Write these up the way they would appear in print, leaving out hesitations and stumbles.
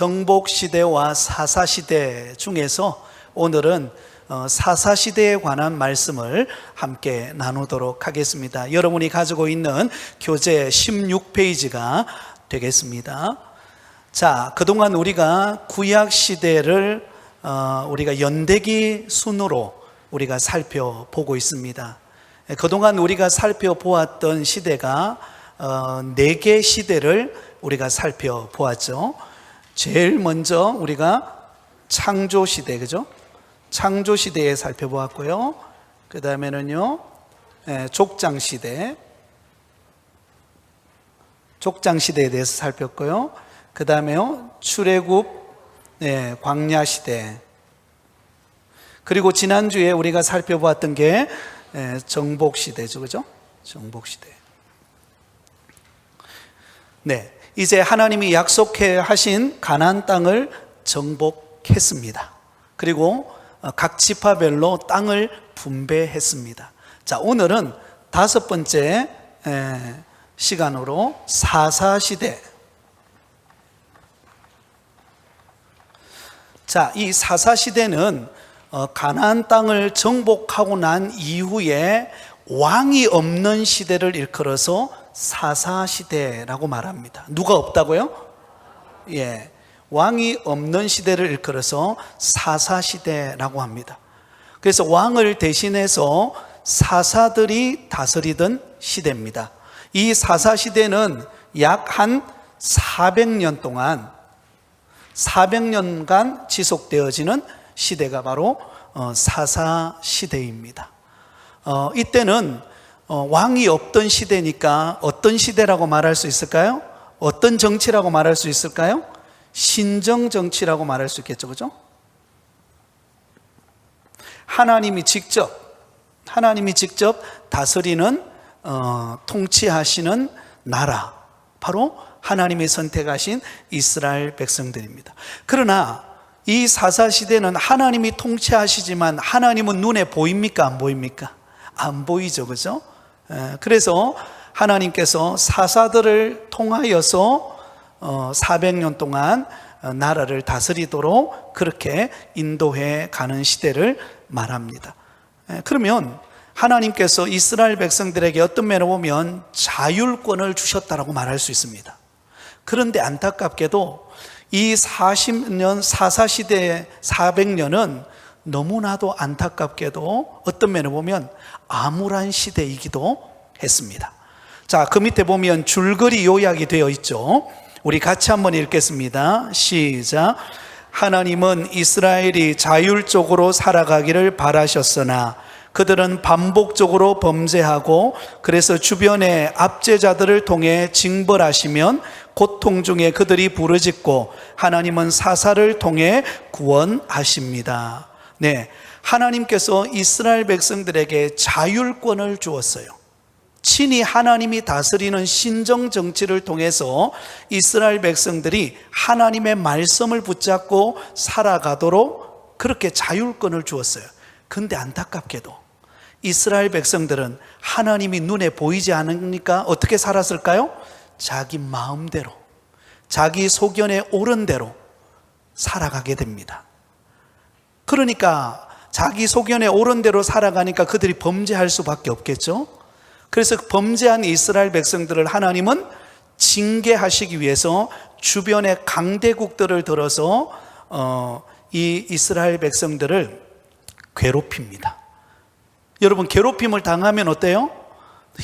정복시대와 사사시대 중에서 오늘은 사사시대에 관한 말씀을 함께 나누도록 하겠습니다. 여러분이 가지고 있는 교재 16페이지가 되겠습니다. 자, 그동안 우리가 구약시대를 우리가 연대기 순으로 우리가 살펴보고 있습니다. 그동안 우리가 살펴보았던 시대가 4개 시대를 우리가 살펴보았죠. 제일 먼저 우리가 창조시대, 그죠? 창조시대에 살펴보았고요. 그 다음에는요, 족장시대, 족장시대에 대해서 살폈고요. 그 다음에요, 출애굽, 광야시대. 그리고 지난주에 우리가 살펴보았던 게 정복시대죠, 그죠? 정복시대. 네, 이제 하나님이 약속해 하신 가나안 땅을 정복했습니다. 그리고 각 지파별로 땅을 분배했습니다. 자, 오늘은 5번째 시간으로 사사시대. 자, 이 사사시대는 가나안 땅을 정복하고 난 이후에 왕이 없는 시대를 일컬어서 사사시대라고 말합니다. 누가 없다고요? 예, 왕이 없는 시대를 일컬어서 사사시대라고 합니다. 그래서 왕을 대신해서 사사들이 다스리던 시대입니다. 이 사사시대는 약 한 400년 동안 400년간 지속되어지는 시대가 바로 사사시대입니다. 이때는 왕이 없던 시대니까 어떤 시대라고 말할 수 있을까요? 어떤 정치라고 말할 수 있을까요? 신정정치라고 말할 수 있겠죠, 그죠? 하나님이 직접 다스리는 통치하시는 나라, 바로 하나님이 선택하신 이스라엘 백성들입니다. 그러나 이 사사시대는 하나님이 통치하시지만 하나님은 눈에 보입니까? 안 보입니까? 안 보이죠, 그죠? 그래서 하나님께서 사사들을 통하여서 400년 동안 나라를 다스리도록 그렇게 인도해 가는 시대를 말합니다. 그러면 하나님께서 이스라엘 백성들에게 어떤 면으로 보면 자율권을 주셨다라고 말할 수 있습니다. 그런데 안타깝게도 이 40년 사사시대 400년은 너무나도 안타깝게도 어떤 면을 보면 암울한 시대이기도 했습니다. 자, 그 밑에 보면 줄거리 요약이 되어 있죠. 우리 같이 한번 읽겠습니다. 시작. 하나님은 이스라엘이 자율적으로 살아가기를 바라셨으나 그들은 반복적으로 범죄하고 그래서 주변의 압제자들을 통해 징벌하시면 고통 중에 그들이 부르짖고 하나님은 사사를 통해 구원하십니다. 네, 하나님께서 이스라엘 백성들에게 자율권을 주었어요. 친히 하나님이 다스리는 신정정치를 통해서 이스라엘 백성들이 하나님의 말씀을 붙잡고 살아가도록 그렇게 자율권을 주었어요. 그런데 안타깝게도 이스라엘 백성들은 하나님이 눈에 보이지 않으니까 어떻게 살았을까요? 자기 마음대로, 자기 소견에 옳은 대로 살아가게 됩니다. 그러니까 자기 소견에 옳은 대로 살아가니까 그들이 범죄할 수밖에 없겠죠. 그래서 범죄한 이스라엘 백성들을 하나님은 징계하시기 위해서 주변의 강대국들을 들어서 이 이스라엘 백성들을 괴롭힙니다. 여러분, 괴롭힘을 당하면 어때요?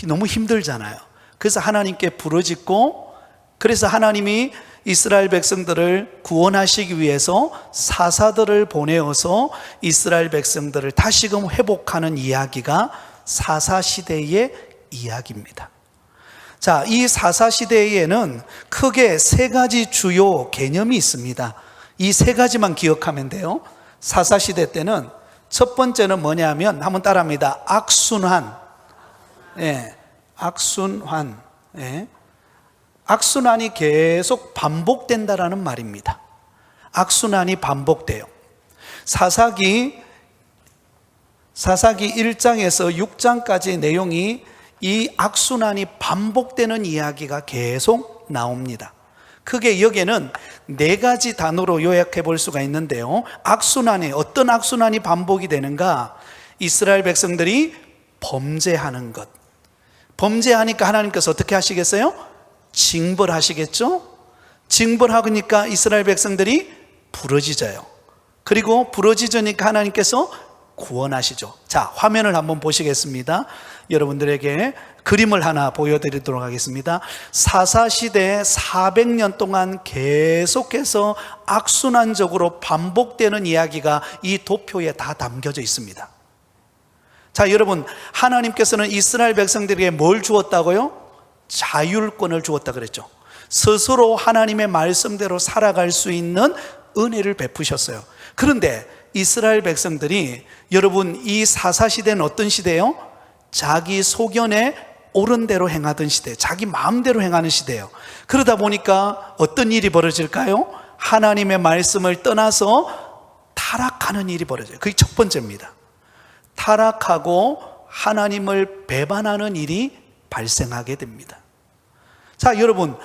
너무 힘들잖아요. 그래서 하나님께 부르짖고, 그래서 하나님이 이스라엘 백성들을 구원하시기 위해서 사사들을 보내어서 이스라엘 백성들을 다시금 회복하는 이야기가 사사시대의 이야기입니다. 자, 이 사사시대에는 크게 3가지 주요 개념이 있습니다. 이 3가지만 기억하면 돼요. 사사시대 때는 첫 번째는 뭐냐면, 한번 따라합니다. 악순환. 악순환. 악순환이 계속 반복된다라는 말입니다. 악순환이 반복돼요. 사사기 1장에서 6장까지의 내용이 이 악순환이 반복되는 이야기가 계속 나옵니다. 크게 여기에는 네 가지 단어로 요약해 볼 수가 있는데요. 악순환이, 어떤 악순환이 반복이 되는가? 이스라엘 백성들이 범죄하는 것. 범죄하니까 하나님께서 어떻게 하시겠어요? 징벌하시겠죠? 징벌하니까 이스라엘 백성들이 부러지져요. 그리고 부러지져니까 하나님께서 구원하시죠. 자, 화면을 한번 보시겠습니다. 여러분들에게 그림을 하나 보여드리도록 하겠습니다. 사사시대에 400년 동안 계속해서 악순환적으로 반복되는 이야기가 이 도표에 다 담겨져 있습니다. 자, 여러분, 하나님께서는 이스라엘 백성들에게 뭘 주었다고요? 자율권을 주었다 그랬죠. 스스로 하나님의 말씀대로 살아갈 수 있는 은혜를 베푸셨어요. 그런데 이스라엘 백성들이, 여러분, 이 사사시대는 어떤 시대예요? 자기 소견에 옳은 대로 행하던 시대, 자기 마음대로 행하는 시대예요. 그러다 보니까 어떤 일이 벌어질까요? 하나님의 말씀을 떠나서 타락하는 일이 벌어져요. 그게 첫 번째입니다. 타락하고 하나님을 배반하는 일이 발생하게 됩니다. 자, 여러분,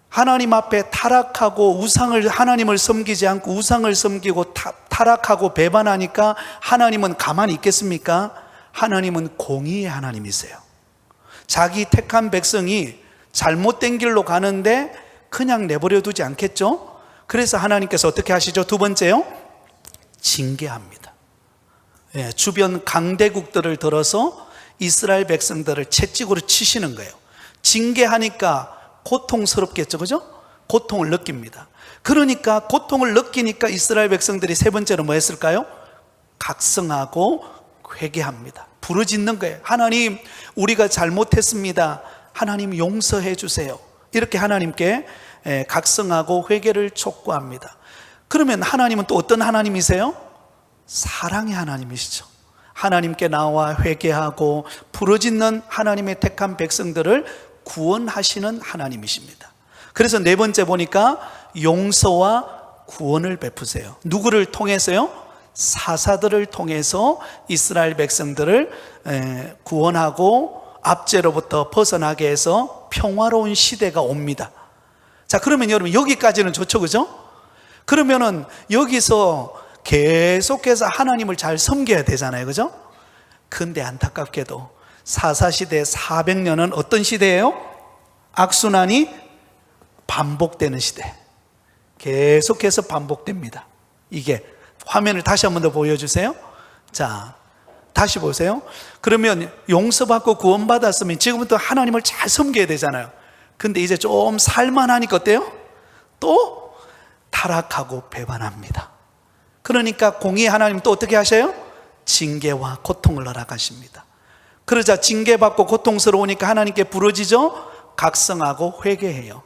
하나님 앞에 타락하고 하나님을 섬기지 않고 우상을 섬기고 타락하고 배반하니까 하나님은 가만히 있겠습니까? 하나님은 공의의 하나님이세요. 자기 택한 백성이 잘못된 길로 가는데 그냥 내버려 두지 않겠죠? 그래서 하나님께서 어떻게 하시죠? 두 번째요, 징계합니다. 주변 강대국들을 들어서 이스라엘 백성들을 채찍으로 치시는 거예요. 징계하니까 고통스럽겠죠, 그죠? 고통을 느낍니다. 그러니까 고통을 느끼니까 이스라엘 백성들이 세 번째로 뭐 했을까요? 각성하고 회개합니다. 부르짖는 거예요. 하나님, 우리가 잘못했습니다. 하나님 용서해 주세요. 이렇게 하나님께 각성하고 회개를 촉구합니다. 그러면 하나님은 또 어떤 하나님이세요? 사랑의 하나님이시죠. 하나님께 나와 회개하고 부르짖는 하나님의 택한 백성들을 구원하시는 하나님이십니다. 그래서 네 번째 보니까 용서와 구원을 베푸세요. 누구를 통해서요? 사사들을 통해서 이스라엘 백성들을 구원하고 압제로부터 벗어나게 해서 평화로운 시대가 옵니다. 자, 그러면 여러분, 여기까지는 좋죠, 그죠? 그러면은 여기서 계속해서 하나님을 잘 섬겨야 되잖아요, 그죠? 근데 안타깝게도 사사시대 400년은 어떤 시대예요? 악순환이 반복되는 시대. 계속해서 반복됩니다. 이게 화면을 다시 한 번 더 보여주세요. 자, 다시 보세요. 그러면 용서받고 구원받았으면 지금부터 하나님을 잘 섬겨야 되잖아요. 근데 이제 좀 살만하니까 어때요? 또 타락하고 배반합니다. 그러니까 공의의 하나님 또 어떻게 하셔요? 징계와 고통을 허락하십니다. 그러자 징계받고 고통스러우니까 하나님께 부르짖어 각성하고 회개해요.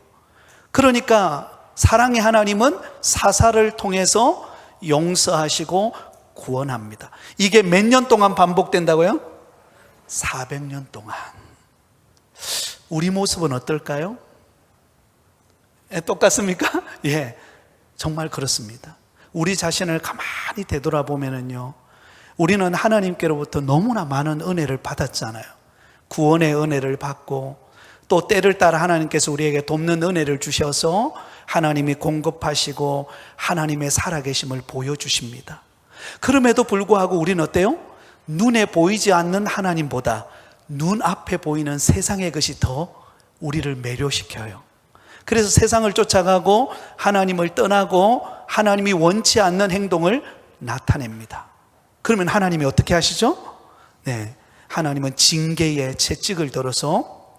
그러니까 사랑의 하나님은 사사를 통해서 용서하시고 구원합니다. 이게 몇 년 동안 반복된다고요? 400년 동안. 우리 모습은 어떨까요? 똑같습니까? 예, 정말 그렇습니다. 우리 자신을 가만히 되돌아보면요, 우리는 하나님께로부터 너무나 많은 은혜를 받았잖아요. 구원의 은혜를 받고 또 때를 따라 하나님께서 우리에게 돕는 은혜를 주셔서 하나님이 공급하시고 하나님의 살아계심을 보여주십니다. 그럼에도 불구하고 우리는 어때요? 눈에 보이지 않는 하나님보다 눈앞에 보이는 세상의 것이 더 우리를 매료시켜요. 그래서 세상을 쫓아가고 하나님을 떠나고 하나님이 원치 않는 행동을 나타냅니다. 그러면 하나님이 어떻게 하시죠? 네, 하나님은 징계의 채찍을 들어서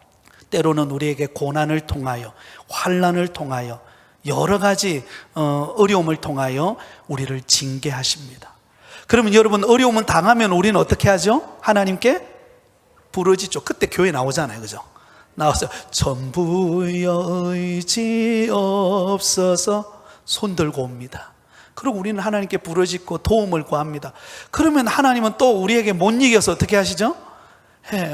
때로는 우리에게 고난을 통하여, 환난을 통하여, 여러 가지 어려움을 통하여 우리를 징계하십니다. 그러면 여러분, 어려움을 당하면 우리는 어떻게 하죠? 하나님께 부르짖죠. 그때 교회 나오잖아요, 그죠? 나와서 전부여 의지 없어서 손 들고 옵니다. 그리고 우리는 하나님께 부르짖고 도움을 구합니다. 그러면 하나님은 또 우리에게 못 이겨서 어떻게 하시죠?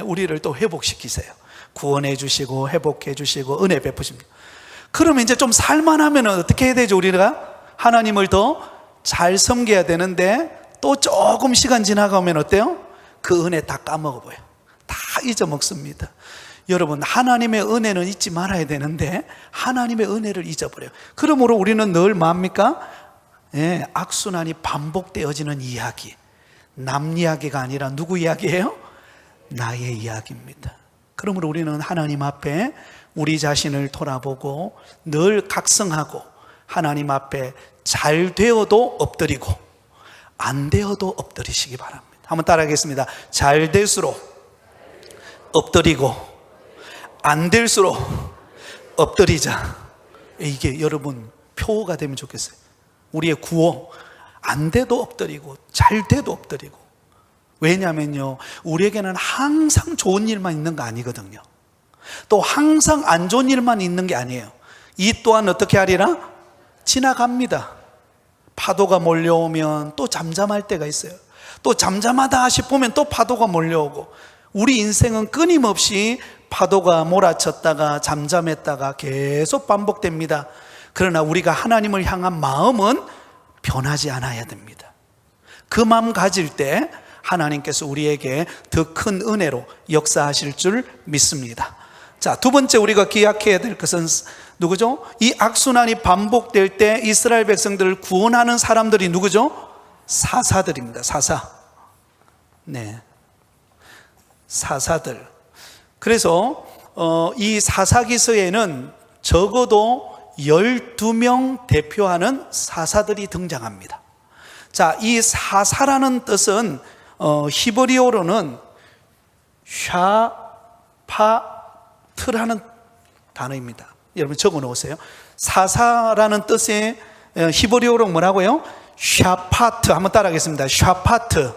우리를 또 회복시키세요. 구원해 주시고 회복해 주시고 은혜 베푸십니다. 그러면 이제 좀 살만하면 어떻게 해야 되죠? 우리가 하나님을 더 잘 섬겨야 되는데 또 조금 시간 지나가면 어때요? 그 은혜 다 까먹어버려요. 다 잊어먹습니다. 여러분, 하나님의 은혜는 잊지 말아야 되는데 하나님의 은혜를 잊어버려요. 그러므로 우리는 늘 뭡니까? 악순환이 반복되어지는 이야기. 남 이야기가 아니라 누구 이야기예요? 나의 이야기입니다. 그러므로 우리는 하나님 앞에 우리 자신을 돌아보고 늘 각성하고 하나님 앞에 잘 되어도 엎드리고 안 되어도 엎드리시기 바랍니다. 한번 따라하겠습니다. 잘 될수록 엎드리고 안 될수록 엎드리자. 이게 여러분 표가 되면 좋겠어요. 우리의 구호. 안 돼도 엎드리고 잘 돼도 엎드리고. 왜냐면요, 우리에게는 항상 좋은 일만 있는 거 아니거든요. 또 항상 안 좋은 일만 있는 게 아니에요. 이 또한 어떻게 하리라? 지나갑니다. 파도가 몰려오면 또 잠잠할 때가 있어요. 또 잠잠하다 싶으면 또 파도가 몰려오고. 우리 인생은 끊임없이 파도가 몰아쳤다가 잠잠했다가 계속 반복됩니다. 그러나 우리가 하나님을 향한 마음은 변하지 않아야 됩니다. 그 마음 가질 때 하나님께서 우리에게 더 큰 은혜로 역사하실 줄 믿습니다. 자, 두 번째 우리가 기억해야 될 것은 누구죠? 이 악순환이 반복될 때 이스라엘 백성들을 구원하는 사람들이 누구죠? 사사들입니다. 사사. 네, 사사들. 그래서 이 사사기서에는 적어도 12명 대표하는 사사들이 등장합니다. 자, 이 사사라는 뜻은 히브리어로는 샤파트라는 단어입니다. 여러분 적어 놓으세요. 사사라는 뜻의 히브리어로 뭐라고요? 샤파트. 한번 따라하겠습니다. 샤파트.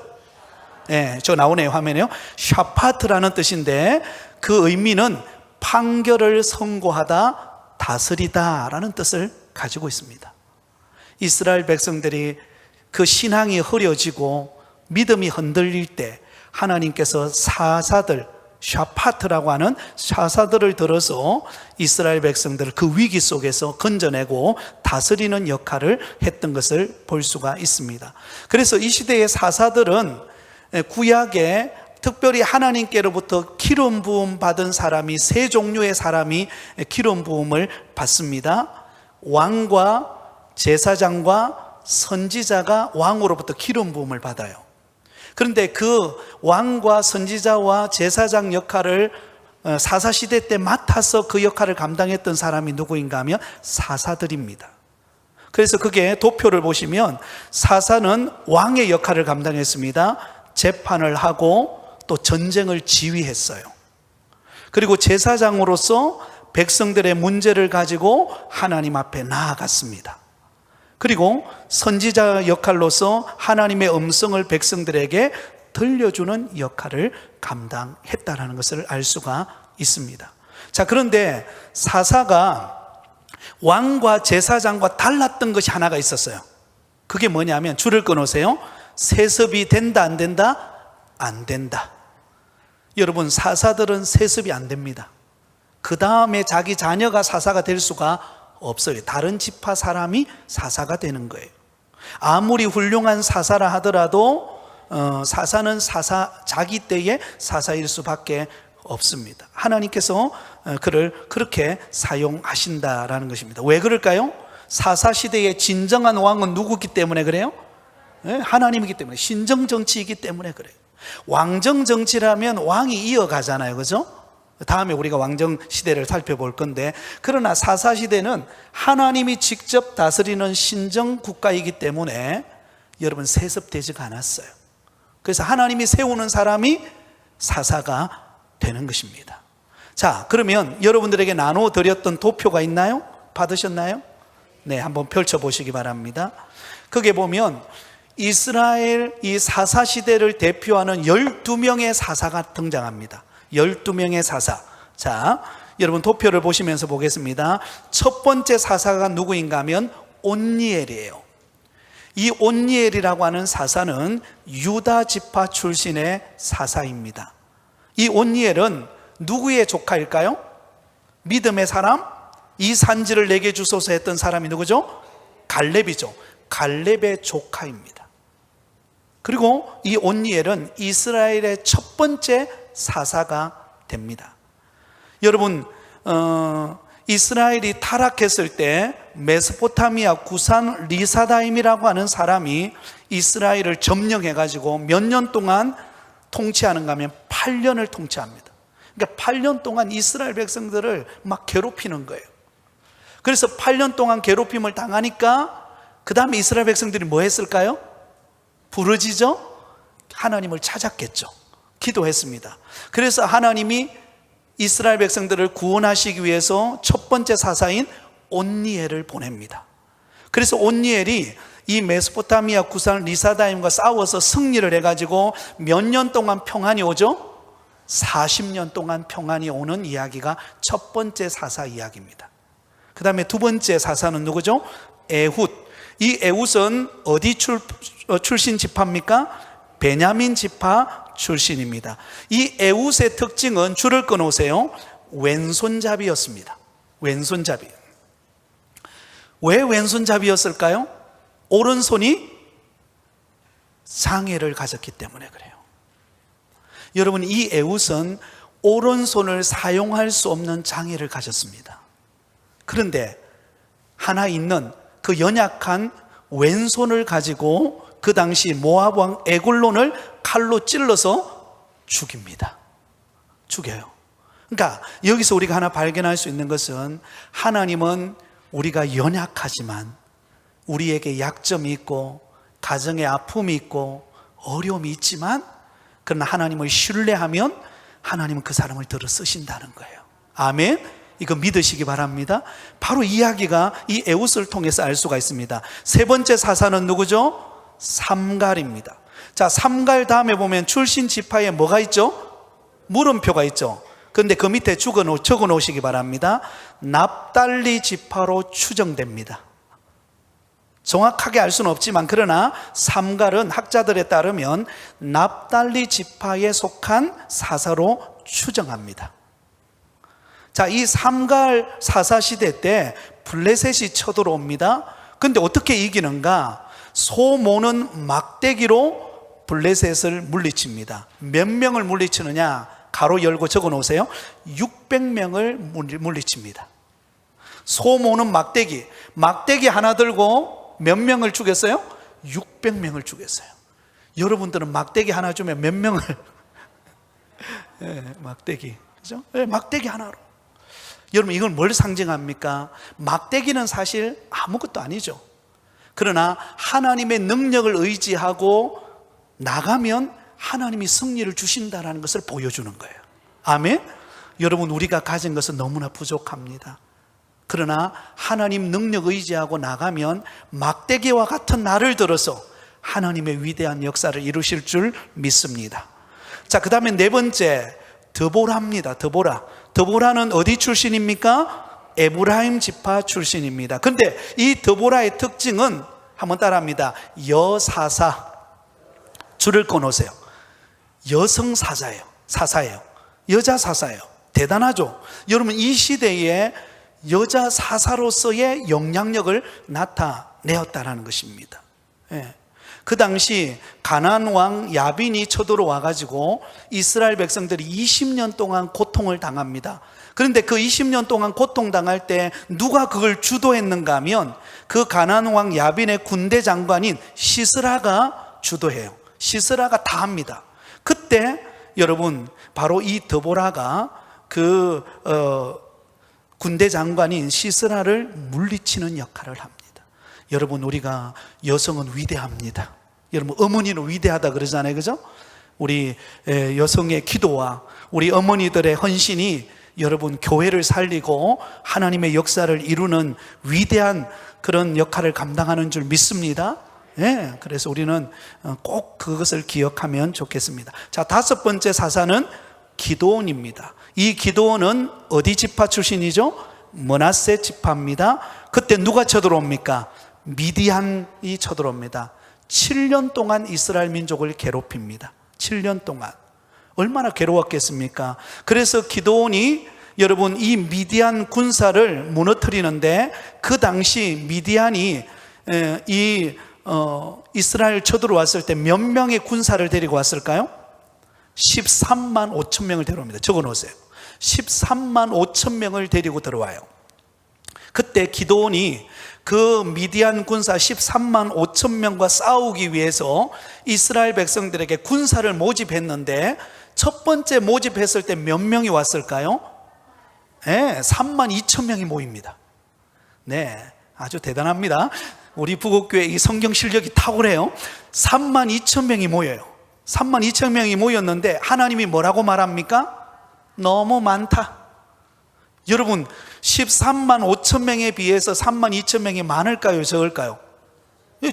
네, 저 나오네요, 화면에요. 샤파트라는 뜻인데 그 의미는 판결을 선고하다, 다스리다라는 뜻을 가지고 있습니다. 이스라엘 백성들이 그 신앙이 흐려지고 믿음이 흔들릴 때 하나님께서 사사들, 샤파트라고 하는 사사들을 들어서 이스라엘 백성들을 그 위기 속에서 건져내고 다스리는 역할을 했던 것을 볼 수가 있습니다. 그래서 이 시대의 사사들은 구약에 특별히 하나님께로부터 기름 부음 받은 사람이 세 종류의 사람이 기름 부음을 받습니다. 왕과 제사장과 선지자가 왕으로부터 기름 부음을 받아요. 그런데 그 왕과 선지자와 제사장 역할을 사사시대 때 맡아서 그 역할을 감당했던 사람이 누구인가 하면 사사들입니다. 그래서 그게 도표를 보시면 사사는 왕의 역할을 감당했습니다. 재판을 하고 또 전쟁을 지휘했어요. 그리고 제사장으로서 백성들의 문제를 가지고 하나님 앞에 나아갔습니다. 그리고 선지자 역할로서 하나님의 음성을 백성들에게 들려주는 역할을 감당했다는 것을 알 수가 있습니다. 자, 그런데 사사가 왕과 제사장과 달랐던 것이 하나가 있었어요. 그게 뭐냐면, 줄을 끊으세요. 세습이 된다 안 된다? 안 된다. 여러분, 사사들은 세습이 안 됩니다. 그 다음에 자기 자녀가 사사가 될 수가 없어요. 다른 지파 사람이 사사가 되는 거예요. 아무리 훌륭한 사사라 하더라도 사사는 자기 때에 사사일 수밖에 없습니다. 하나님께서 그를 그렇게 사용하신다라는 것입니다. 왜 그럴까요? 사사 시대의 진정한 왕은 누구기 때문에 그래요? 하나님이기 때문에, 신정정치이기 때문에 그래요. 왕정정치라면 왕이 이어가잖아요, 그죠? 다음에 우리가 왕정시대를 살펴볼 건데, 그러나 사사시대는 하나님이 직접 다스리는 신정국가이기 때문에 여러분 세습되지가 않았어요. 그래서 하나님이 세우는 사람이 사사가 되는 것입니다. 자, 그러면 여러분들에게 나눠드렸던 도표가 있나요? 받으셨나요? 네, 한번 펼쳐보시기 바랍니다. 거기에 보면 이스라엘 이 사사시대를 대표하는 12명의 사사가 등장합니다. 12명의 사사. 자, 여러분 도표를 보시면서 보겠습니다. 첫 번째 사사가 누구인가 하면 온니엘이에요. 이 온니엘이라고 하는 사사는 유다 지파 출신의 사사입니다. 이 온니엘은 누구의 조카일까요? 믿음의 사람? 이 산지를 내게 주소서 했던 사람이 누구죠? 갈렙이죠. 갈렙의 조카입니다. 그리고 이 온니엘은 이스라엘의 첫 번째 사사가 됩니다. 여러분 이스라엘이 타락했을 때 메소포타미아 구산 리사다임이라고 하는 사람이 이스라엘을 점령해 가지고 몇 년 동안 통치하는가 하면 8년을 통치합니다. 그러니까 8년 동안 이스라엘 백성들을 막 괴롭히는 거예요. 그래서 8년 동안 괴롭힘을 당하니까 그 다음에 이스라엘 백성들이 뭐 했을까요? 부르짖어 하나님을 찾았겠죠. 기도했습니다. 그래서 하나님이 이스라엘 백성들을 구원하시기 위해서 첫 번째 사사인 온니엘을 보냅니다. 그래서 온니엘이 이 메소포타미아 구산 리사다임과 싸워서 승리를 해가지고 몇 년 동안 평안이 오죠? 40년 동안 평안이 오는 이야기가 첫 번째 사사 이야기입니다. 그 다음에 두 번째 사사는 누구죠? 에훗. 이 에훗은 어디 출신 지파입니까? 베냐민 지파 출신입니다. 이 에훗의 특징은 줄을 끊으세요. 왼손잡이였습니다. 왼손잡이. 왜 왼손잡이였을까요? 오른손이 장애를 가졌기 때문에 그래요. 여러분, 이 에훗은 오른손을 사용할 수 없는 장애를 가졌습니다. 그런데 하나 있는 그 연약한 왼손을 가지고 그 당시 모압 왕 에글론을 칼로 찔러서 죽입니다. 죽여요. 그러니까 여기서 우리가 하나 발견할 수 있는 것은 하나님은 우리가 연약하지만 우리에게 약점이 있고 가정에 아픔이 있고 어려움이 있지만 그러나 하나님을 신뢰하면 하나님은 그 사람을 들어 쓰신다는 거예요. 아멘. 이거 믿으시기 바랍니다. 바로 이야기가 이 에훗을 통해서 알 수가 있습니다. 세 번째 사사는 누구죠? 삼갈입니다. 자, 삼갈 다음에 보면 출신 지파에 뭐가 있죠? 물음표가 있죠. 그런데 그 밑에 적어 놓으시기 바랍니다. 납달리 지파로 추정됩니다. 정확하게 알 수는 없지만 그러나 삼갈은 학자들에 따르면 납달리 지파에 속한 사사로 추정합니다. 자, 이 삼갈 사사 시대 때 블레셋이 쳐들어옵니다. 그런데 어떻게 이기는가? 소모는 막대기로 블레셋을 물리칩니다. 몇 명을 물리치느냐? 가로 열고 적어 놓으세요. 600명을 물리칩니다. 소모는 막대기 하나 들고 몇 명을 죽였어요? 600명을 죽였어요. 여러분들은 막대기 하나 주면 몇 명을 막대기, 그죠? 막대기 하나로. 여러분, 이건 뭘 상징합니까? 막대기는 사실 아무것도 아니죠. 그러나 하나님의 능력을 의지하고 나가면 하나님이 승리를 주신다는 것을 보여주는 거예요. 아멘? 여러분, 우리가 가진 것은 너무나 부족합니다. 그러나 하나님 능력 의지하고 나가면 막대기와 같은 날을 들어서 하나님의 위대한 역사를 이루실 줄 믿습니다. 자, 그 다음에 네 번째, 드보라입니다. 드보라는 어디 출신입니까? 에브라임 지파 출신입니다. 그런데 이 드보라의 특징은 한번 따라합니다. 여사사. 줄을 꺼놓으세요. 여성 사사예요. 여자 사사예요. 대단하죠? 여러분, 이 시대에 여자 사사로서의 영향력을 나타내었다는 것입니다. 그 당시 가나안 왕 야빈이 쳐들어와 가지고 이스라엘 백성들이 20년 동안 고통을 당합니다. 그런데 그 20년 동안 고통당할 때 누가 그걸 주도했는가 하면 그 가나안 왕 야빈의 군대 장관인 시스라가 주도해요. 시스라가 다 합니다. 그때 여러분, 바로 이 드보라가 그 군대 장관인 시스라를 물리치는 역할을 합니다. 여러분, 우리가 여성은 위대합니다. 여러분, 어머니는 위대하다 그러잖아요, 그죠? 우리 여성의 기도와 우리 어머니들의 헌신이 여러분 교회를 살리고 하나님의 역사를 이루는 위대한 그런 역할을 감당하는 줄 믿습니다. 그래서 우리는 꼭 그것을 기억하면 좋겠습니다. 자, 다섯 번째 사사는 기드온입니다. 이 기드온은 어디 지파 출신이죠? 므낫세 지파입니다. 그때 누가 쳐들어옵니까? 미디안이 쳐들어옵니다. 7년 동안 이스라엘 민족을 괴롭힙니다. 7년 동안. 얼마나 괴로웠겠습니까? 그래서 기드온이 여러분 이 미디안 군사를 무너뜨리는데 그 당시 미디안이 이스라엘 쳐들어왔을 때 몇 명의 군사를 데리고 왔을까요? 13만 5천 명을 데려옵니다. 적어 놓으세요. 13만 5천 명을 데리고 들어와요. 그때 기드온이 그 미디안 군사 13만 5천 명과 싸우기 위해서 이스라엘 백성들에게 군사를 모집했는데 첫 번째 모집했을 때 몇 명이 왔을까요? 네, 3만 2천 명이 모입니다. 네, 아주 대단합니다. 우리 부곡교회 이 성경 실력이 탁월해요. 3만 2천 명이 모여요. 3만 2천 명이 모였는데 하나님이 뭐라고 말합니까? 너무 많다. 여러분, 13만 5천 명에 비해서 3만 2천 명이 많을까요? 적을까요?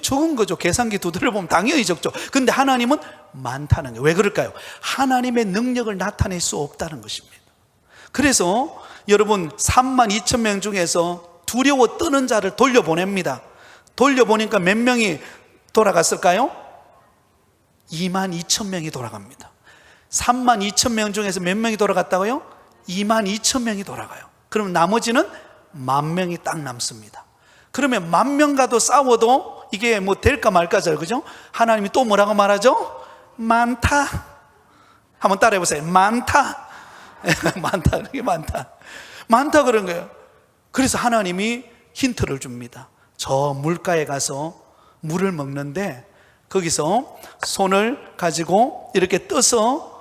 적은 거죠. 계산기 두드려 보면 당연히 적죠. 근데 하나님은 많다는 거예요. 왜 그럴까요? 하나님의 능력을 나타낼 수 없다는 것입니다. 그래서 여러분, 3만 2천 명 중에서 두려워 떠는 자를 돌려보냅니다. 돌려보니까 몇 명이 돌아갔을까요? 2만 2천 명이 돌아갑니다. 3만 2천 명 중에서 몇 명이 돌아갔다고요? 2만 2천 명이 돌아가요. 그럼 나머지는 10,000명이 딱 남습니다. 그러면 10,000명과도 싸워도 이게 뭐 될까 말까죠, 그죠? 하나님이 또 뭐라고 말하죠? 많다. 한번 따라해 보세요. 많다. 많다. 이게 많다. 많다 그런 거예요. 그래서 하나님이 힌트를 줍니다. 저 물가에 가서 물을 먹는데 거기서 손을 가지고 이렇게 떠서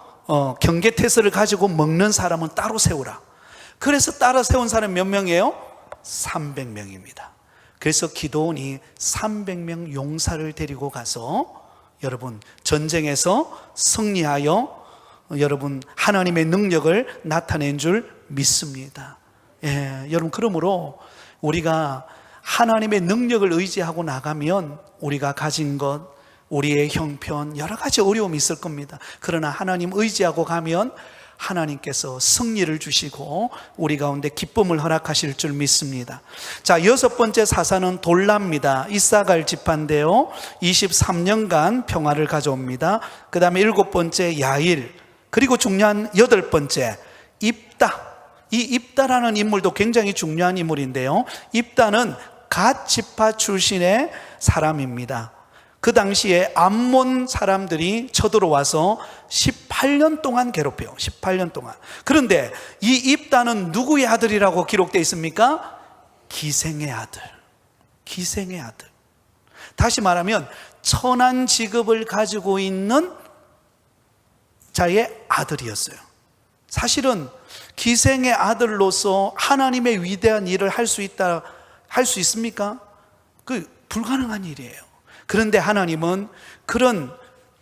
경계태세를 가지고 먹는 사람은 따로 세우라. 그래서 따로 세운 사람 몇 명이에요? 300명입니다. 그래서 기드온이 300명 용사를 데리고 가서 여러분 전쟁에서 승리하여 여러분 하나님의 능력을 나타낸 줄 믿습니다. 예, 여러분 그러므로 우리가 하나님의 능력을 의지하고 나가면 우리가 가진 것, 우리의 형편, 여러 가지 어려움이 있을 겁니다. 그러나 하나님 의지하고 가면 하나님께서 승리를 주시고 우리 가운데 기쁨을 허락하실 줄 믿습니다. 자, 6번째 사사는 돌랍니다. 이사갈 지파인데요, 23년간 평화를 가져옵니다. 그 다음에 7번째 야일, 그리고 중요한 8번째 입다. 이 입다라는 인물도 굉장히 중요한 인물인데요, 입다는 갓 지파 출신의 사람입니다. 그 당시에 암몬 사람들이 쳐들어와서 18년 동안 괴롭혀요. 18년 동안. 그런데 이 입다는 누구의 아들이라고 기록되어 있습니까? 기생의 아들. 기생의 아들. 다시 말하면 천한 직업을 가지고 있는 자의 아들이었어요. 사실은 기생의 아들로서 하나님의 위대한 일을 할 수 있다, 할 수 있습니까? 그 불가능한 일이에요. 그런데 하나님은 그런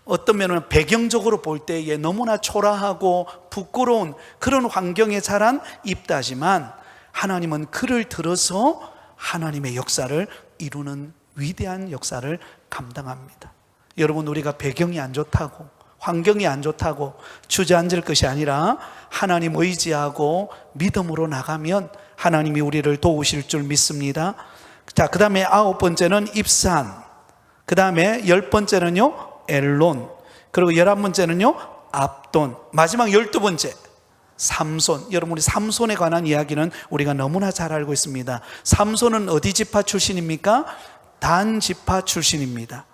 어떤 면은 배경적으로 볼 때에 너무나 초라하고 부끄러운 그런 환경에 자란 입다지만 하나님은 그를 들어서 하나님의 역사를 이루는 위대한 역사를 감당합니다. 여러분, 우리가 배경이 안 좋다고, 환경이 안 좋다고 주저앉을 것이 아니라 하나님 의지하고 믿음으로 나가면 하나님이 우리를 도우실 줄 믿습니다. 자, 그 다음에 9번째는 입산, 그 다음에 10번째는요 엘론, 그리고 11번째는요 압돈, 마지막 12번째 삼손. 여러분, 우리 삼손에 관한 이야기는 우리가 너무나 잘 알고 있습니다. 삼손은 어디 지파 출신입니까? 단 지파 출신입니다.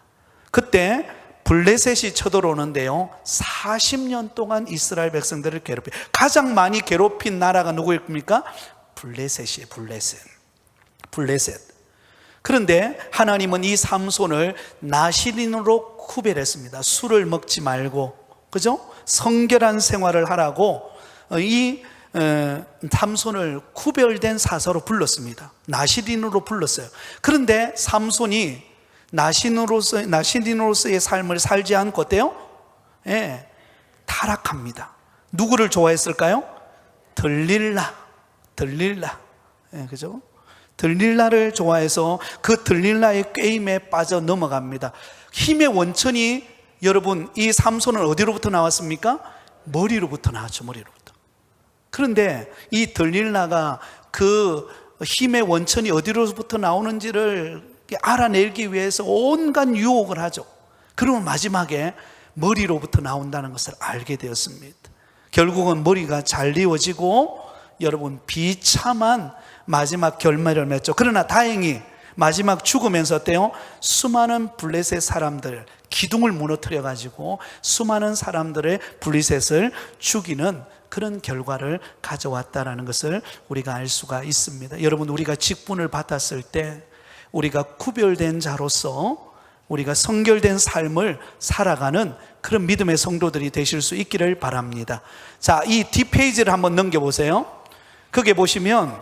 그때 블레셋이 쳐들어오는데요, 40년 동안 이스라엘 백성들을 괴롭혀, 가장 많이 괴롭힌 나라가 누구입니까? 블레셋이에요. 블레셋. 그런데 하나님은 이 삼손을 나시린으로 구별했습니다. 술을 먹지 말고, 그죠? 성결한 생활을 하라고 이 삼손을 구별된 사사로 불렀습니다. 나시린으로 불렀어요. 그런데 삼손이 나시린으로서의 삶을 살지 않고 어때요? 예, 타락합니다. 누구를 좋아했을까요? 들릴라. 예, 그죠? 들릴라를 좋아해서 그 들릴라의 게임에 빠져 넘어갑니다. 힘의 원천이, 여러분, 이 삼손은 어디로부터 나왔습니까? 머리로부터 나왔죠. 머리로부터. 그런데 이 들릴라가 그 힘의 원천이 어디로부터 나오는지를 알아내기 위해서 온갖 유혹을 하죠. 그러면 마지막에 머리로부터 나온다는 것을 알게 되었습니다. 결국은 머리가 잘리워지고 여러분 비참한 마지막 결말을 맺죠. 그러나 다행히 마지막 죽으면서 어때요? 수많은 블레셋 사람들, 기둥을 무너뜨려 가지고 수많은 사람들의 블레셋을 죽이는 그런 결과를 가져왔다라는 것을 우리가 알 수가 있습니다. 여러분, 우리가 직분을 받았을 때 우리가 구별된 자로서 우리가 성결된 삶을 살아가는 그런 믿음의 성도들이 되실 수 있기를 바랍니다. 자, 이 뒷페이지를 한번 넘겨보세요. 거기에 보시면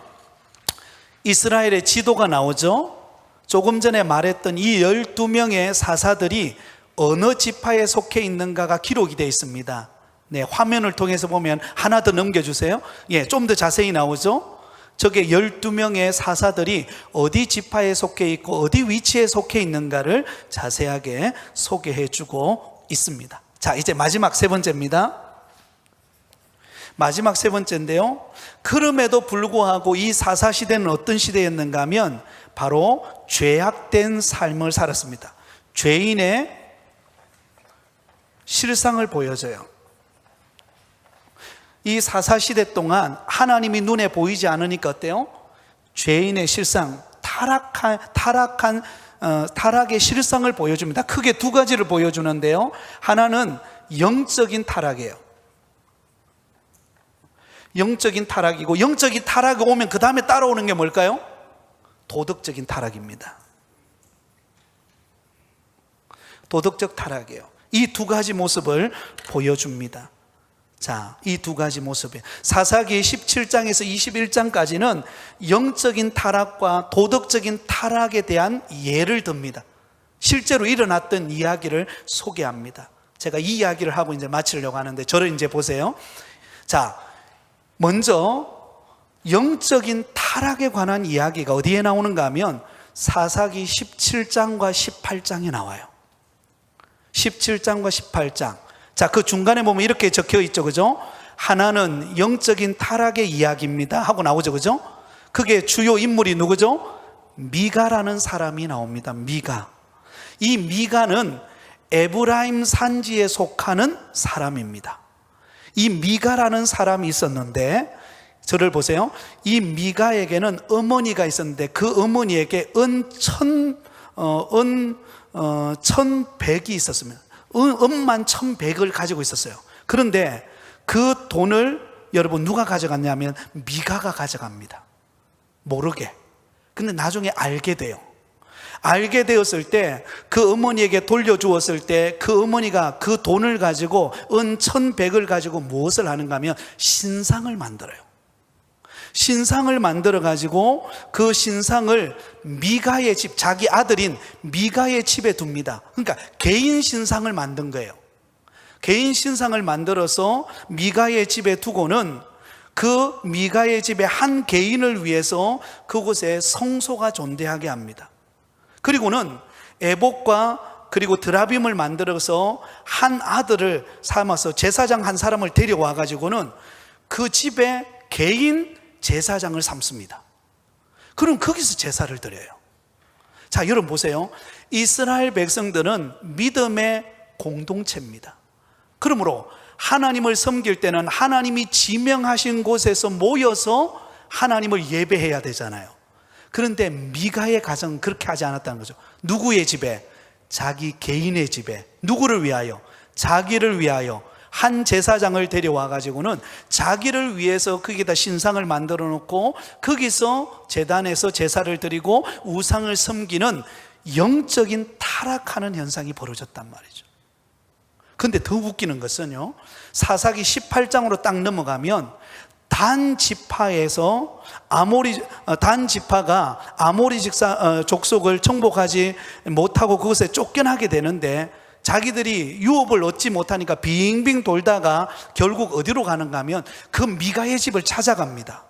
이스라엘의 지도가 나오죠. 조금 전에 말했던 이 12명의 사사들이 어느 지파에 속해 있는가가 기록이 되어 있습니다. 네, 화면을 통해서 보면 하나 더 넘겨주세요. 예, 좀 더 자세히 나오죠. 저게 12명의 사사들이 어디 지파에 속해 있고 어디 위치에 속해 있는가를 자세하게 소개해 주고 있습니다. 자, 이제 마지막 세 번째입니다. 마지막 세 번째인데요, 그럼에도 불구하고 이 사사시대는 어떤 시대였는가 하면 바로 죄악된 삶을 살았습니다. 죄인의 실상을 보여줘요. 이 사사시대 동안 하나님이 눈에 보이지 않으니까 어때요? 죄인의 실상, 타락의 실상을 보여줍니다. 크게 두 가지를 보여주는데요, 하나는 영적인 타락이에요. 영적인 타락이고, 영적인 타락이 오면 그 다음에 따라오는 게 뭘까요? 도덕적인 타락입니다. 도덕적 타락이에요. 이 두 가지 모습을 보여줍니다. 자, 이 두 가지 모습이 사사기 17장에서 21장까지는 영적인 타락과 도덕적인 타락에 대한 예를 듭니다. 실제로 일어났던 이야기를 소개합니다. 제가 이 이야기를 하고 이제 마치려고 하는데, 저를 이제 보세요. 자, 먼저 영적인 타락에 관한 이야기가 어디에 나오는가 하면 사사기 17장과 18장에 나와요. 17장과 18장. 자, 그 중간에 보면 이렇게 적혀 있죠, 그죠? 하나는 영적인 타락의 이야기입니다 하고 나오죠, 그죠? 그게 주요 인물이 누구죠? 미가라는 사람이 나옵니다. 미가. 이 미가는 에브라임 산지에 속하는 사람입니다. 이 미가라는 사람이 있었는데, 저를 보세요. 이 미가에게는 어머니가 있었는데 그 어머니에게 은 1,100이 있었습니다. 은만 1,100을 가지고 있었어요. 그런데 그 돈을 여러분 누가 가져갔냐면 미가가 가져갑니다. 모르게. 근데 나중에 알게 돼요. 알게 되었을 때 그 어머니에게 돌려주었을 때 그 어머니가 그 돈을 가지고 은 1,100을 가지고 무엇을 하는가 하면 신상을 만들어요. 신상을 만들어 가지고 그 신상을 미가의 집, 자기 아들인 미가의 집에 둡니다. 그러니까 개인 신상을 만든 거예요. 개인 신상을 만들어서 미가의 집에 두고는 그 미가의 집의 한 개인을 위해서 그곳에 성소가 존재하게 합니다. 그리고는 에봇과 그리고 드라빔을 만들어서 한 아들을 삼아서 제사장 한 사람을 데려와 가지고는 그 집에 개인 제사장을 삼습니다. 그럼 거기서 제사를 드려요. 자, 여러분 보세요. 이스라엘 백성들은 믿음의 공동체입니다. 그러므로 하나님을 섬길 때는 하나님이 지명하신 곳에서 모여서 하나님을 예배해야 되잖아요. 그런데 미가의 가정은 그렇게 하지 않았다는 거죠. 누구의 집에? 자기 개인의 집에. 누구를 위하여? 자기를 위하여 한 제사장을 데려와 가지고는 자기를 위해서 거기다 신상을 만들어 놓고 거기서 제단에서 제사를 드리고 우상을 섬기는 영적인 타락하는 현상이 벌어졌단 말이죠. 그런데 더 웃기는 것은요, 사사기 18장으로 딱 넘어가면 단 지파가 아모리 족속을 정복하지 못하고 그것에 쫓겨나게 되는데, 자기들이 유업을 얻지 못하니까 빙빙 돌다가 결국 어디로 가는가 하면 그 미가의 집을 찾아갑니다.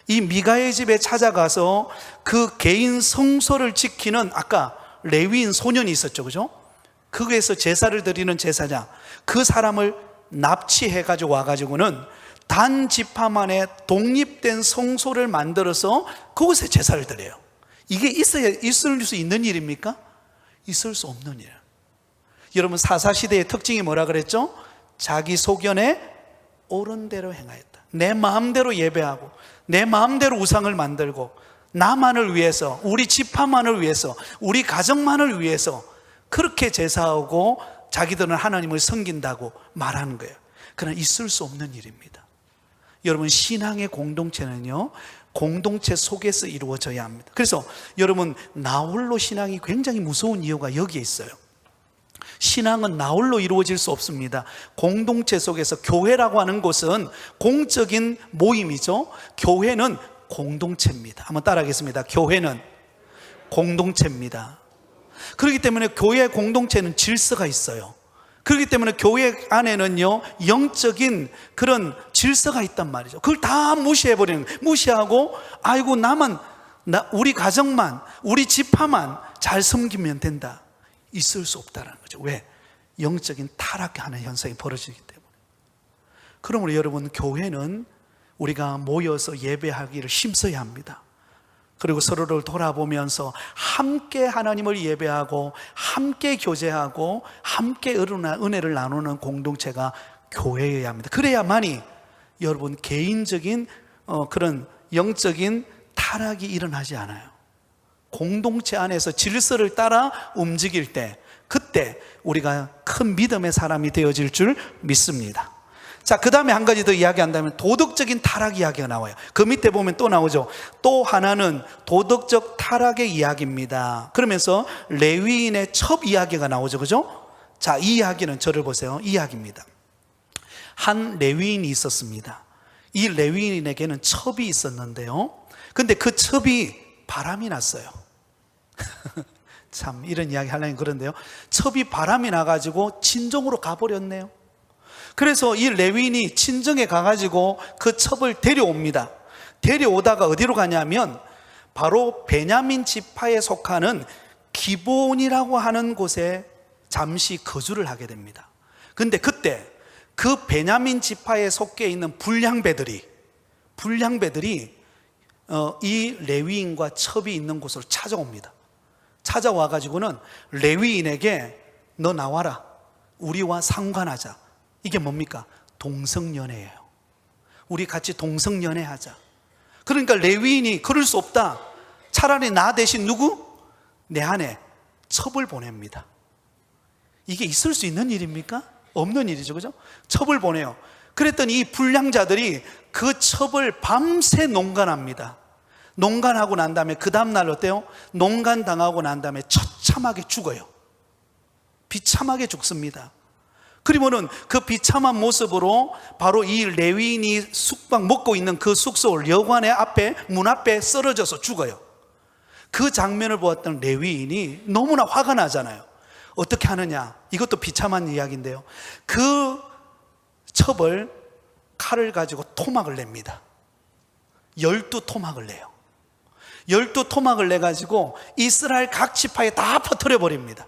이 미가의 집에 찾아가서 그 개인 성소를 지키는 아까 레위인 소년이 있었죠, 그죠? 거기에서 제사를 드리는 제사장, 그 사람을 납치해 가지고 와가지고는 단 지파만의 독립된 성소를 만들어서 그곳에 제사를 드려요. 이게 있을 수 있는 일입니까? 있을 수 없는 일. 여러분, 사사시대의 특징이 뭐라 그랬죠? 자기 소견에 옳은 대로 행하였다. 내 마음대로 예배하고 내 마음대로 우상을 만들고 나만을 위해서, 우리 지파만을 위해서, 우리 가정만을 위해서 그렇게 제사하고 자기들은 하나님을 섬긴다고 말하는 거예요. 그러나 있을 수 없는 일입니다. 여러분, 신앙의 공동체는요, 공동체 속에서 이루어져야 합니다. 그래서 여러분, 나홀로 신앙이 굉장히 무서운 이유가 여기에 있어요. 신앙은 나홀로 이루어질 수 없습니다. 공동체 속에서, 교회라고 하는 곳은 공적인 모임이죠. 교회는 공동체입니다. 한번 따라하겠습니다. 교회는 공동체입니다. 그렇기 때문에 교회 공동체는 질서가 있어요. 그렇기 때문에 교회 안에는요, 영적인 그런 질서가 있단 말이죠. 그걸 다 무시하고, 아이고, 우리 가정만, 우리 지파만 잘 섬기면 된다. 있을 수 없다는 거죠. 왜? 영적인 타락하는 현상이 벌어지기 때문에. 그러므로 여러분, 교회는 우리가 모여서 예배하기를 힘써야 합니다. 그리고 서로를 돌아보면서 함께 하나님을 예배하고, 함께 교제하고, 함께 은혜를 나누는 공동체가 교회여야 합니다. 그래야만이 여러분, 개인적인 그런 영적인 타락이 일어나지 않아요. 공동체 안에서 질서를 따라 움직일 때, 그때 우리가 큰 믿음의 사람이 되어질 줄 믿습니다. 자, 그 다음에 한 가지 더 이야기한다면 도덕적인 타락 이야기가 나와요. 그 밑에 보면 또 나오죠. 또 하나는 도덕적 타락의 이야기입니다. 그러면서 레위인의 첩 이야기가 나오죠. 그죠? 자, 이 이야기는 저를 보세요. 이 이야기입니다. 한 레위인이 있었습니다. 이 레위인에게는 첩이 있었는데요, 근데 그 첩이 바람이 났어요. 참, 이런 이야기 하려면 그런데요, 첩이 바람이 나가지고 친정으로 가버렸네요. 그래서 이 레위인이 친정에 가가지고 그 첩을 데려옵니다. 데려오다가 어디로 가냐면 바로 베냐민 지파에 속하는 기브온이라고 하는 곳에 잠시 거주를 하게 됩니다. 근데 그때 그 베냐민 지파에 속해 있는 불량배들이 이 레위인과 첩이 있는 곳으로 찾아옵니다. 찾아와가지고는 레위인에게 너 나와라, 우리와 상관하자. 이게 뭡니까? 동성연애예요. 우리 같이 동성연애하자. 그러니까 레위인이 그럴 수 없다, 차라리 나 대신 누구? 내 아내 첩을 보냅니다. 이게 있을 수 있는 일입니까? 없는 일이죠. 그죠? 첩을 보내요. 그랬더니 이 불량자들이 그 첩을 밤새 농간합니다. 농간하고 난 다음에 그 다음날 어때요? 농간당하고 난 다음에 처참하게 죽어요. 비참하게 죽습니다. 그리고는 그 비참한 모습으로 바로 이 레위인이 숙박 먹고 있는 그 숙소 여관의 문 앞에 쓰러져서 죽어요. 그 장면을 보았던 레위인이 너무나 화가 나잖아요. 어떻게 하느냐? 이것도 비참한 이야기인데요, 그 첩을 칼을 가지고 토막을 냅니다. 12토막을 내요. 12토막을 내가지고 이스라엘 각 지파에 다 퍼뜨려 버립니다.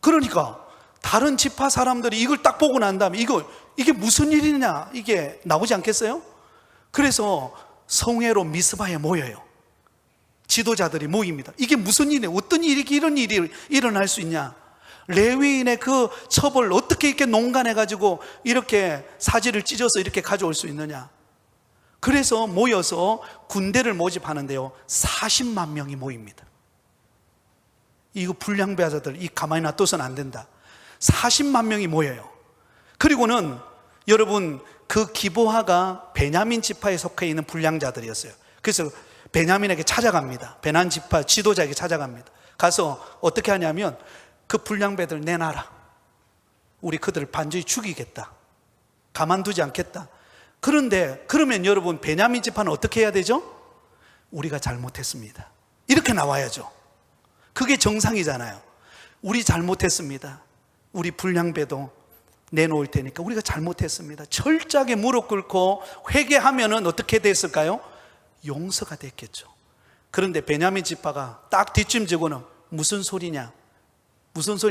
그러니까 다른 지파 사람들이 이걸 딱 보고 난 다음에 이게 무슨 일이냐, 이게 나오지 않겠어요? 그래서 성회로 미스바에 모여요. 지도자들이 모입니다. 이게 무슨 일이냐, 어떤 일이 이런 일이 일어날 수 있냐, 레위인의 그 첩을 어떻게 이렇게 농간해가지고 이렇게 사지를 찢어서 이렇게 가져올 수 있느냐. 그래서 모여서 군대를 모집하는데요, 40만 명이 모입니다. 이거 불량배자들 이 가만히 놔둬서는 안 된다. 40만 명이 모여요. 그리고는 여러분, 그 기브온가 베냐민 지파에 속해 있는 불량자들이었어요. 그래서 베냐민에게 찾아갑니다. 베냐민 지파 지도자에게 찾아갑니다. 가서 어떻게 하냐면 그 불량배들 내놔라, 우리 그들을 반드시 죽이겠다, 가만두지 않겠다. 그런데 그러면 여러분, 베냐민 지파는 어떻게 해야 되죠? 우리가 잘못했습니다, 이렇게 나와야죠. 그게 정상이잖아요. 우리 잘못했습니다, 우리 불량배도 내놓을 테니까 우리가 잘못했습니다, 철저하게 무릎 꿇고 회개하면은 어떻게 됐을까요? 용서가 됐겠죠. 그런데 베냐민 지파가 딱 뒷짐지고는 무슨 소리냐,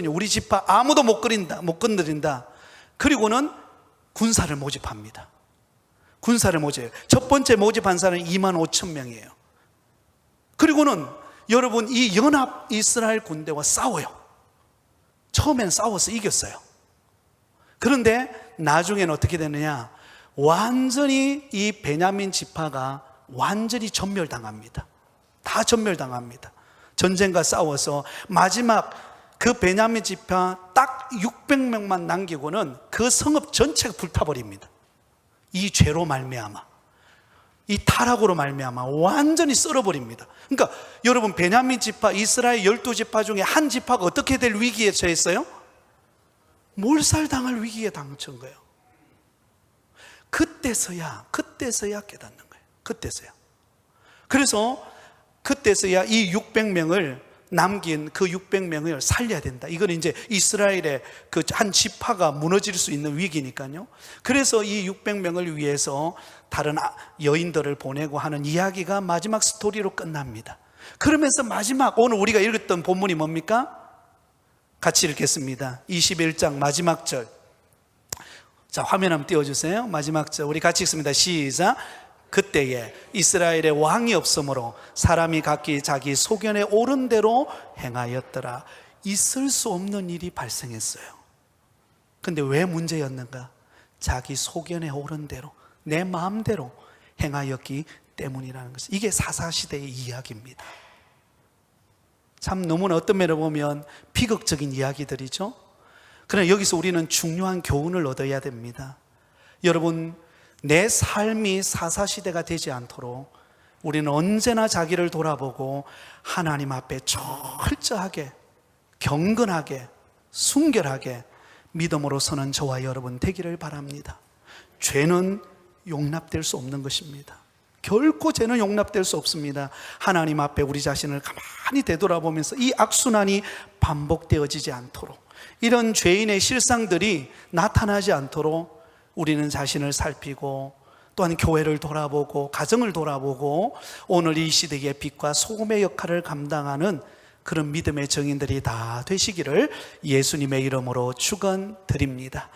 우리 지파 아무도 못 건드린다. 그리고는 군사를 모집합니다. 군사를 모집해요. 첫 번째 모집한 사람은 25,000명이에요. 그리고는 여러분, 이 연합 이스라엘 군대와 싸워요. 처음엔 싸워서 이겼어요. 그런데 나중에는 어떻게 되느냐, 완전히 이 베냐민 지파가 완전히 전멸당합니다. 다 전멸당합니다. 전쟁과 싸워서 마지막 그 베냐민 지파 딱 600명만 남기고는 그 성읍 전체가 불타버립니다. 이 죄로 말미암아, 이 타락으로 말미암아 완전히 썰어버립니다. 그러니까 여러분, 베냐민 지파, 이스라엘 12지파 중에 한 지파가 어떻게 될 위기에 처했어요? 몰살당할 위기에 당첨한 거예요. 그때서야 깨닫는 거예요. 그때서야. 그래서 그때서야 이 600명을 남긴 그 600명을 살려야 된다. 이건 이제 이스라엘의 그 한 지파가 무너질 수 있는 위기니까요. 그래서 이 600명을 위해서 다른 여인들을 보내고 하는 이야기가 마지막 스토리로 끝납니다. 그러면서 마지막, 오늘 우리가 읽었던 본문이 뭡니까? 같이 읽겠습니다. 21장 마지막 절. 자, 화면 한번 띄워주세요. 마지막 절 우리 같이 읽습니다. 시작. 그때에 이스라엘의 왕이 없으므로 사람이 각기 자기 소견에 옳은 대로 행하였더라. 있을 수 없는 일이 발생했어요. 근데 왜 문제였는가? 자기 소견에 옳은 대로, 내 마음대로 행하였기 때문이라는 것이, 이게 사사시대의 이야기입니다. 참 너무나 어떤 면을 보면 비극적인 이야기들이죠. 그러나 여기서 우리는 중요한 교훈을 얻어야 됩니다. 여러분, 내 삶이 사사시대가 되지 않도록 우리는 언제나 자기를 돌아보고 하나님 앞에 철저하게, 경건하게, 순결하게 믿음으로 서는 저와 여러분 되기를 바랍니다. 죄는 용납될 수 없는 것입니다. 결코 죄는 용납될 수 없습니다. 하나님 앞에 우리 자신을 가만히 되돌아보면서 이 악순환이 반복되어지지 않도록, 이런 죄인의 실상들이 나타나지 않도록 우리는 자신을 살피고, 또한 교회를 돌아보고 가정을 돌아보고 오늘 이 시대의 빛과 소금의 역할을 감당하는 그런 믿음의 증인들이 다 되시기를 예수님의 이름으로 축원드립니다.